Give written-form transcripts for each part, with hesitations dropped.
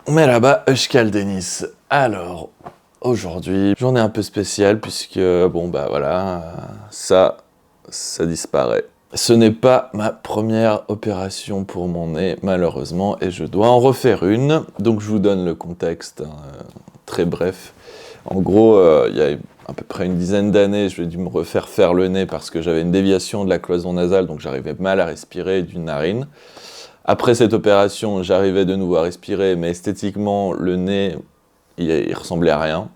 Merhaba, hoş geldiniz. Alors, aujourd'hui, journée un peu spéciale puisque, bon bah voilà, ça disparaît. Ce n'est pas ma première opération pour mon nez, malheureusement, et je dois en refaire une. Donc je vous donne le contexte, très bref. En gros, il y a à peu près une dizaine d'années, j'ai dû me refaire faire le nez parce que j'avais une déviation de la cloison nasale, donc j'arrivais mal à respirer d'une narine. Après cette opération, j'arrivais de nouveau à respirer, mais esthétiquement, le nez, il ressemblait à rien.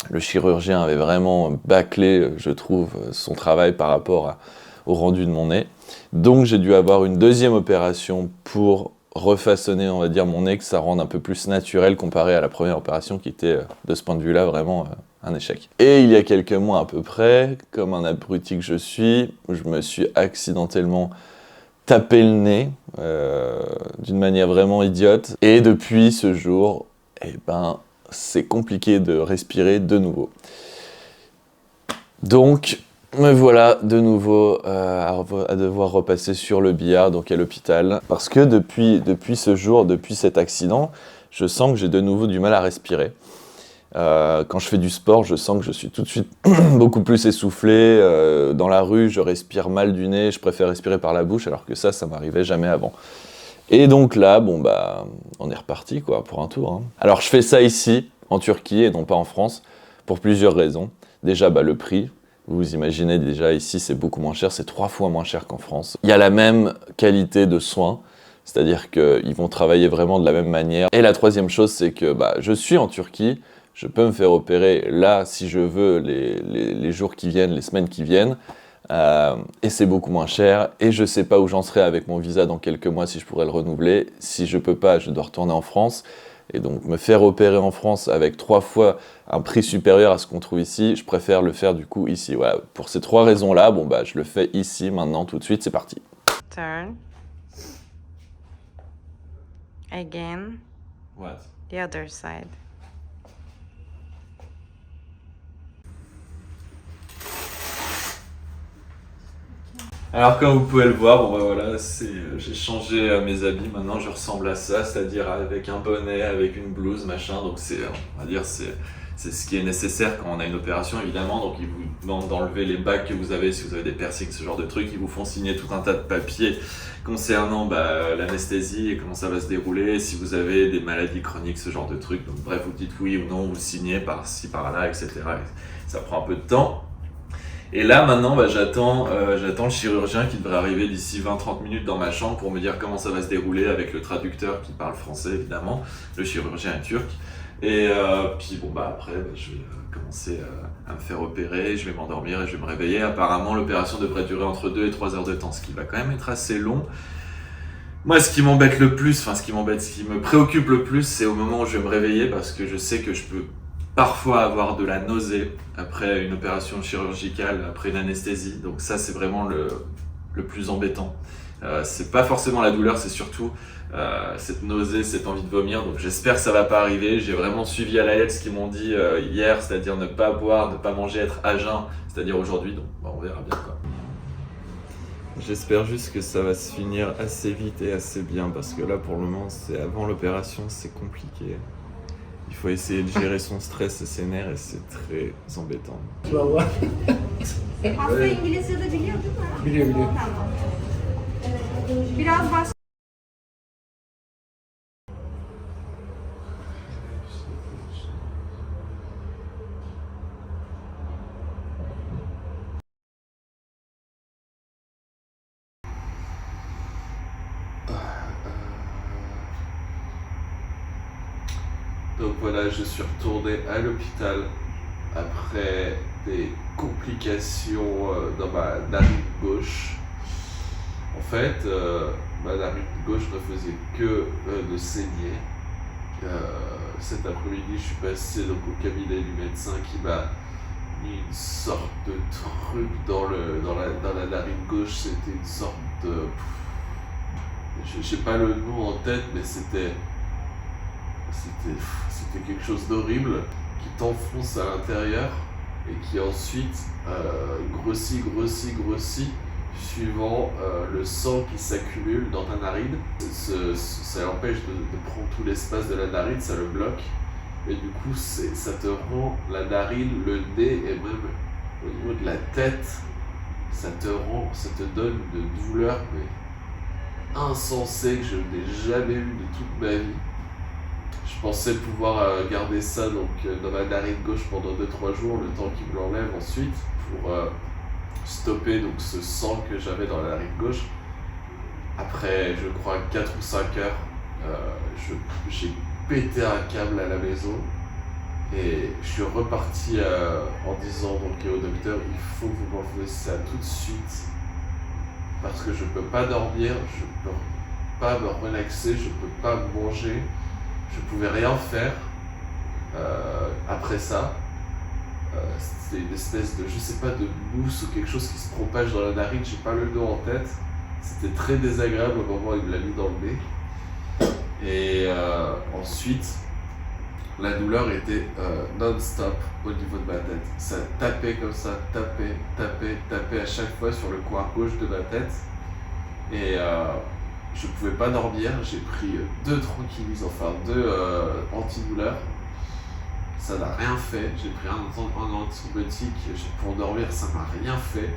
Le chirurgien avait vraiment bâclé, je trouve, son travail par rapport au rendu de mon nez. Donc j'ai dû avoir une deuxième opération pour refaçonner, on va dire, mon nez, que ça rende un peu plus naturel comparé à la première opération qui était, de ce point de vue-là, vraiment un échec. Et il y a quelques mois à peu près, comme un abruti que je suis, je me suis accidentellement tapé le nez d'une manière vraiment idiote. Et depuis ce jour, eh ben, c'est compliqué de respirer de nouveau. Donc, me voilà de nouveau à devoir repasser sur le billard, donc à l'hôpital. Parce que depuis ce jour, depuis cet accident, je sens que j'ai de nouveau du mal à respirer. Quand je fais du sport, je sens que je suis tout de suite beaucoup plus essoufflé. Dans la rue, je respire mal du nez, je préfère respirer par la bouche, alors que ça m'arrivait jamais avant. Et donc là, bon bah, on est reparti quoi, pour un tour. Alors je fais ça ici, en Turquie, et non pas en France, pour plusieurs raisons. Déjà, bah, le prix. Vous imaginez déjà, ici, c'est beaucoup moins cher, c'est 3 fois moins cher qu'en France. Il y a la même qualité de soins, c'est-à-dire qu'ils vont travailler vraiment de la même manière. Et la troisième chose, c'est que bah, je suis en Turquie, je peux me faire opérer là, si je veux, les jours qui viennent, les semaines qui viennent. Et c'est beaucoup moins cher. Et je sais pas où j'en serai avec mon visa dans quelques mois, si je pourrais le renouveler. Si je peux pas, je dois retourner en France. Et donc me faire opérer en France avec 3 fois un prix supérieur à ce qu'on trouve ici, je préfère le faire du coup ici. Voilà. Pour ces 3 raisons-là, bon bah je le fais ici, maintenant, tout de suite, c'est parti. Turn. Again. What? The other side. Alors comme vous pouvez le voir, bon bah voilà, j'ai changé mes habits, maintenant je ressemble à ça, c'est-à-dire avec un bonnet, avec une blouse, machin, donc on va dire, c'est ce qui est nécessaire quand on a une opération évidemment, donc ils vous demandent d'enlever les bagues que vous avez, si vous avez des piercings, ce genre de trucs, ils vous font signer tout un tas de papiers concernant l'anesthésie et comment ça va se dérouler, si vous avez des maladies chroniques, ce genre de trucs, donc bref, vous dites oui ou non, vous signez par-ci, par-là, etc. Et ça prend un peu de temps. Et là, maintenant, j'attends le chirurgien qui devrait arriver d'ici 20-30 minutes dans ma chambre pour me dire comment ça va se dérouler avec le traducteur qui parle français, évidemment. Le chirurgien est turc. Et puis, bon, après, je vais commencer à me faire opérer, je vais m'endormir et je vais me réveiller. Apparemment, l'opération devrait durer entre 2 et 3 heures de temps, ce qui va quand même être assez long. Moi, ce qui m'embête le plus, ce qui me préoccupe le plus, c'est au moment où je vais me réveiller parce que je sais que je peux parfois avoir de la nausée après une opération chirurgicale, après une anesthésie. Donc ça, c'est vraiment le plus embêtant. C'est pas forcément la douleur, c'est surtout cette nausée, cette envie de vomir. Donc j'espère que ça va pas arriver. J'ai vraiment suivi à la lettre ce qu'ils m'ont dit hier, c'est-à-dire ne pas boire, ne pas manger, être à jeun, c'est-à-dire aujourd'hui. Donc on verra bien quoi. J'espère juste que ça va se finir assez vite et assez bien parce que là pour le moment, c'est avant l'opération, c'est compliqué. Il faut essayer de gérer son stress et ses nerfs et c'est très embêtant. Valla. Hasta İngilizce de biliyor değil mi? Biliyor, biliyor. Tamam. Biraz bas. Donc voilà, je suis retourné à l'hôpital après des complications dans ma narine gauche. En fait, ma narine gauche ne faisait que de saigner. Cet après-midi, je suis passé donc, au cabinet du médecin qui m'a mis une sorte de truc dans la narine gauche. C'était une sorte de... Je n'ai pas le nom en tête, mais c'était quelque chose d'horrible qui t'enfonce à l'intérieur et qui ensuite grossit suivant le sang qui s'accumule dans ta narine. Ça empêche de prendre tout l'espace de la narine, ça le bloque. Et du coup, ça te rend la narine, le nez et même au niveau de la tête, ça te donne une douleur mais insensée que je n'ai jamais eue de toute ma vie. Je pensais pouvoir garder ça dans ma narine gauche pendant 2-3 jours, le temps qu'il me l'enlève ensuite, pour stopper donc, ce sang que j'avais dans la narine gauche. Après, je crois, 4 ou 5 heures, j'ai pété un câble à la maison et je suis reparti en disant donc, au docteur, il faut que vous m'enlevez ça tout de suite parce que je ne peux pas dormir, je ne peux pas me relaxer, je ne peux pas manger, je ne pouvais rien faire après ça. C'était une espèce de, je sais pas, de mousse ou quelque chose qui se propage dans la narine, j'ai pas le nom en tête. C'était très désagréable au moment où il me l'a mis dans le nez. Et ensuite, la douleur était non-stop au niveau de ma tête. Ça tapait comme ça, tapait à chaque fois sur le coin gauche de ma tête. Et je pouvais pas dormir, j'ai pris 2 tranquillisants, enfin 2 antidouleurs. Ça n'a rien fait, j'ai pris un antibiotique pour dormir, ça m'a rien fait.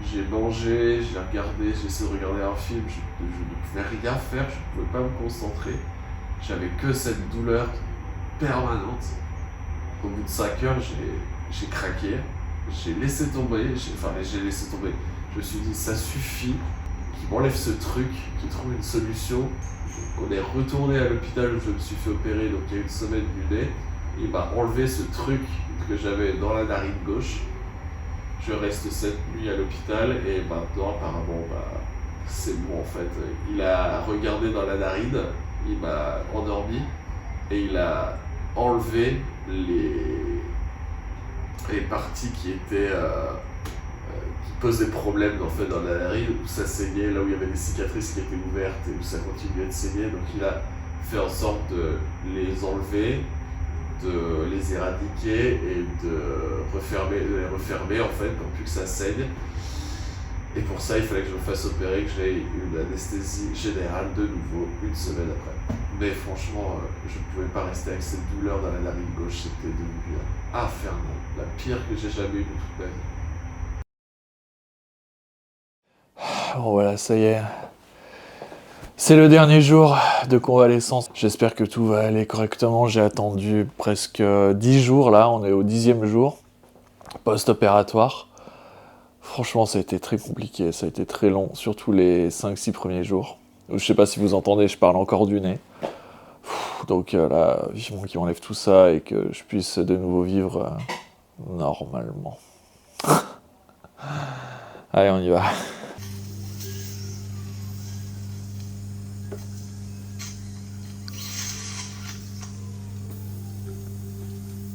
J'ai mangé, j'ai regardé, j'ai essayé de regarder un film, je ne pouvais rien faire, je ne pouvais pas me concentrer. J'avais que cette douleur permanente. Au bout de 5 heures, j'ai craqué, j'ai laissé tomber, je me suis dit ça suffit, qu'il m'enlève ce truc, qu'il trouve une solution. On est retourné à l'hôpital où je me suis fait opérer, donc il y a une semaine du nez. Il m'a enlevé ce truc que j'avais dans la narine gauche. Je reste cette nuit à l'hôpital et maintenant apparemment c'est bon en fait. Il a regardé dans la narine, il m'a endormi et il a enlevé les parties qui étaient qui posaient problème en fait, dans la narine, où ça saignait, là où il y avait des cicatrices qui étaient ouvertes et où ça continuait de saigner. Donc il a fait en sorte de les enlever, de les éradiquer et de les refermer en fait pour plus que ça saigne. Et pour ça il fallait que je me fasse opérer, que j'aie une anesthésie générale de nouveau une semaine après. Mais franchement je ne pouvais pas rester avec cette douleur dans la narine gauche, c'était devenu infernal, la pire que j'ai jamais eue de toute ma vie. Bon voilà, ça y est. C'est le dernier jour de convalescence. J'espère que tout va aller correctement. J'ai attendu presque 10 jours là, on est au 10e jour post-opératoire. Franchement, ça a été très compliqué, ça a été très long, surtout les 5-6 premiers jours. Je sais pas si vous entendez, je parle encore du nez. Donc là, vivement qu'ils m'enlèvent tout ça et que je puisse de nouveau vivre normalement. Allez, on y va.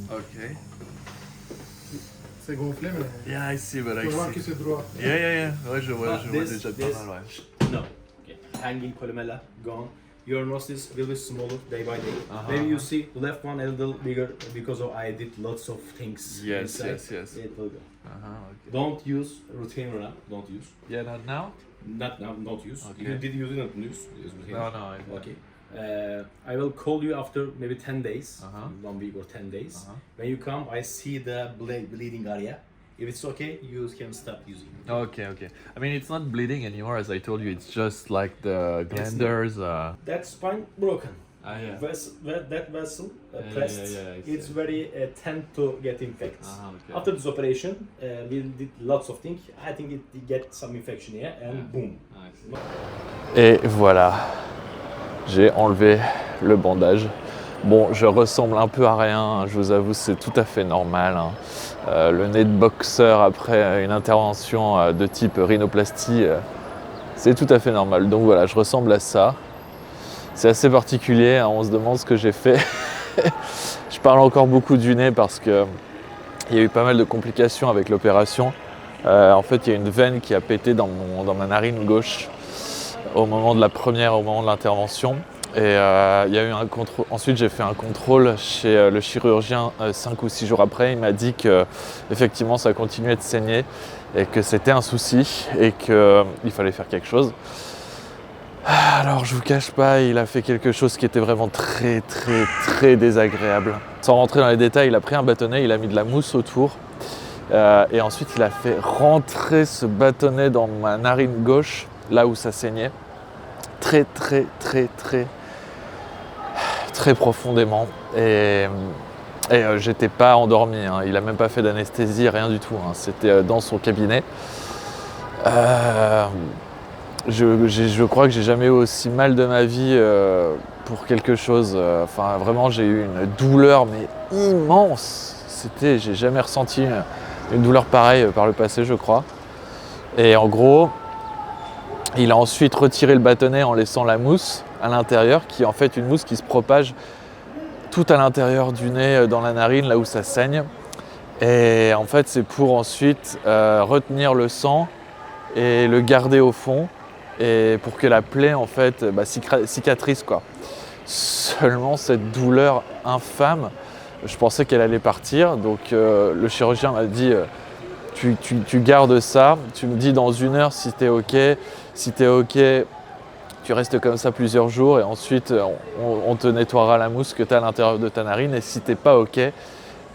Ok. C'est gonflé, mais Yeah, I see, but tu vas voir que c'est droit. Yeah. Ouais, je vois this, déjà this- pas mal, ouais. No. Okay. Hanging columella gone. Your noses will be smaller day by day. Uh-huh. Maybe you see the left one a little bigger because I did lots of things. Yes, inside. yes. It will go. Okay. Don't use retainer now. Don't use. Yeah, not now? Not now. Don't use. Okay. You didn't use retainer. No, I Okay. I will call you after maybe 10 days, Uh-huh. 1 week or 10 days. Uh-huh. When you come, I see the bleeding area. If it's okay, you can stop using it. Okay. I mean, it's not bleeding anymore, as I told you. It's just like the glanders. That spine broken. Yeah. That vessel Yeah, pressed, I see. it's very tend to get infected. Okay. After this operation, we did lots of things. I think it get some infection here and boom. Et voilà, j'ai enlevé le bandage. Bon, je ressemble un peu à rien, je vous avoue, c'est tout à fait normal. Hein. Le nez de boxeur après une intervention de type rhinoplastie, c'est tout à fait normal. Donc voilà, je ressemble à ça. C'est assez particulier, hein, on se demande ce que j'ai fait. Je parle encore beaucoup du nez parce que il y a eu pas mal de complications avec l'opération. En fait, il y a une veine qui a pété dans ma narine gauche au moment de l'intervention. Et il y a eu un contrôle. Ensuite, j'ai fait un contrôle chez le chirurgien 5 ou 6 jours après. Il m'a dit que effectivement, ça continuait de saigner et que c'était un souci et qu'il fallait faire quelque chose. Alors, je vous cache pas, il a fait quelque chose qui était vraiment très, très, très désagréable. Sans rentrer dans les détails, il a pris un bâtonnet, il a mis de la mousse autour. Et ensuite, il a fait rentrer ce bâtonnet dans ma narine gauche, là où ça saignait. Très, très, très, très, très profondément. Et j'étais pas endormi, hein. Il a même pas fait d'anesthésie, rien du tout, hein. C'était dans son cabinet. Je crois que j'ai jamais eu aussi mal de ma vie pour quelque chose. Enfin, vraiment, j'ai eu une douleur mais immense. J'ai jamais ressenti une douleur pareille par le passé, je crois. Et en gros, il a ensuite retiré le bâtonnet en laissant la mousse à l'intérieur, qui est en fait une mousse qui se propage tout à l'intérieur du nez, dans la narine, là où ça saigne. Et en fait, c'est pour ensuite retenir le sang et le garder au fond, et pour que la plaie en fait cicatrise, quoi. Seulement cette douleur infâme, je pensais qu'elle allait partir, donc le chirurgien m'a dit tu gardes ça, tu me dis dans 1 heure si t'es ok, tu restes comme ça plusieurs jours et ensuite on te nettoiera la mousse que tu as à l'intérieur de ta narine, et si t'es pas ok,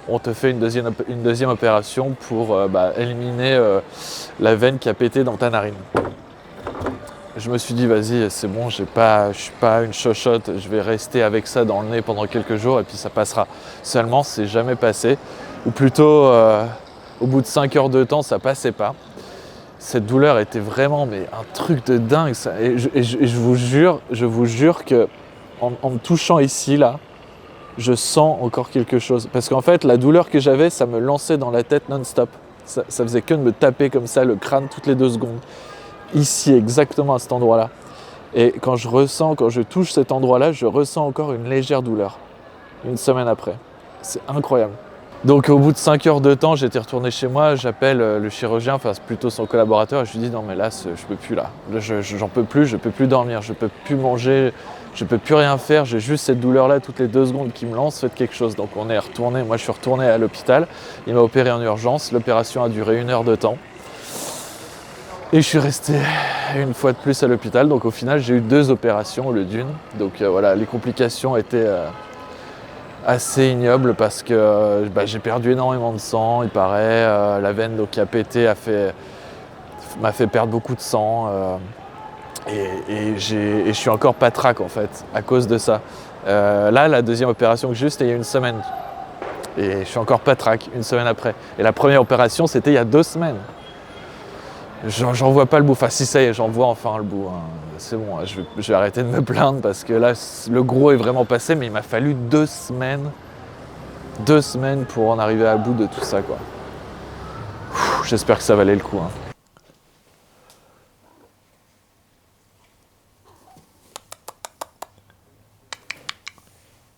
on te fait une deuxième opération pour éliminer la veine qui a pété dans ta narine. Je me suis dit, vas-y, c'est bon, je suis pas une chochotte, je vais rester avec ça dans le nez pendant quelques jours et puis ça passera. Seulement, c'est jamais passé. Ou plutôt, au bout de 5 heures de temps, ça passait pas. Cette douleur était vraiment un truc de dingue. Ça. Et je vous jure que en me touchant ici, là, je sens encore quelque chose. Parce qu'en fait, la douleur que j'avais, ça me lançait dans la tête non-stop. Ça faisait que de me taper comme ça le crâne toutes les 2 secondes. Ici, exactement à cet endroit-là. Et quand je touche cet endroit-là, je ressens encore une légère douleur. 1 semaine après. C'est incroyable. Donc au bout de 5 heures de temps, j'étais retourné chez moi, j'appelle le chirurgien, enfin c'est plutôt son collaborateur, et je lui dis non mais là, je peux plus là. J'en peux plus, je peux plus dormir, je peux plus manger, je peux plus rien faire, j'ai juste cette douleur-là toutes les 2 secondes qui me lance, faites quelque chose. Donc on est retourné, moi je suis retourné à l'hôpital, il m'a opéré en urgence, l'opération a duré 1 heure de temps. Et je suis resté une fois de plus à l'hôpital, donc au final j'ai eu 2 opérations au lieu d'1. Donc voilà, les complications étaient assez ignobles parce que j'ai perdu énormément de sang, il paraît. La veine qui a pété m'a fait perdre beaucoup de sang. Et je suis encore patraque en fait, à cause de ça. Là, la deuxième opération que j'ai eue, c'était il y a 1 semaine. Et je suis encore patraque 1 semaine après. Et la première opération, c'était il y a 2 semaines. J'en vois pas le bout. Enfin, si ça y est, j'en vois enfin le bout. Hein. C'est bon, hein. Je vais arrêter de me plaindre parce que là, le gros est vraiment passé, mais il m'a fallu 2 semaines. 2 semaines pour en arriver à bout de tout ça, quoi. J'espère que ça valait le coup. Hein.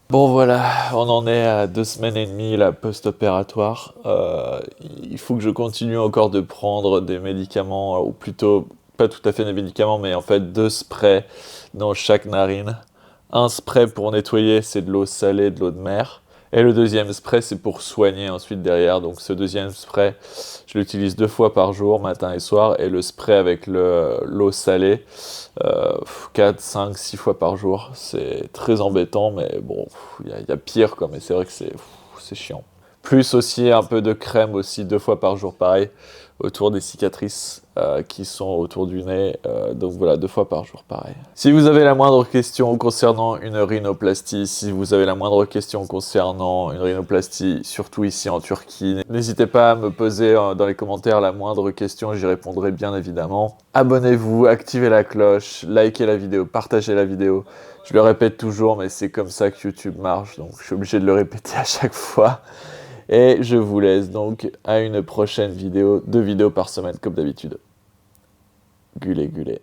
Bon voilà, on en est à 2 semaines et demie là, post-opératoire. Il faut que je continue encore de prendre des médicaments, ou plutôt pas tout à fait des médicaments, mais en fait 2 sprays dans chaque narine. Un spray pour nettoyer, c'est de l'eau salée, de l'eau de mer. Et le deuxième spray, c'est pour soigner ensuite derrière. Donc ce deuxième spray, je l'utilise 2 fois par jour, matin et soir. Et le spray avec l'eau salée, 4, 5, 6 fois par jour. C'est très embêtant, mais bon, il y a pire, quoi. Mais c'est vrai que c'est chiant. Plus aussi un peu de crème aussi 2 fois par jour, pareil, autour des cicatrices qui sont autour du nez. Donc voilà, 2 fois par jour, pareil. Si vous avez la moindre question concernant une rhinoplastie, si vous avez la moindre question concernant une rhinoplastie, surtout ici en Turquie, n'hésitez pas à me poser dans les commentaires la moindre question, j'y répondrai bien évidemment. Abonnez-vous, activez la cloche, likez la vidéo, partagez la vidéo. Je le répète toujours, mais c'est comme ça que YouTube marche, donc je suis obligé de le répéter à chaque fois. Et je vous laisse donc à une prochaine vidéo, 2 vidéos par semaine comme d'habitude. Gulé, gulé.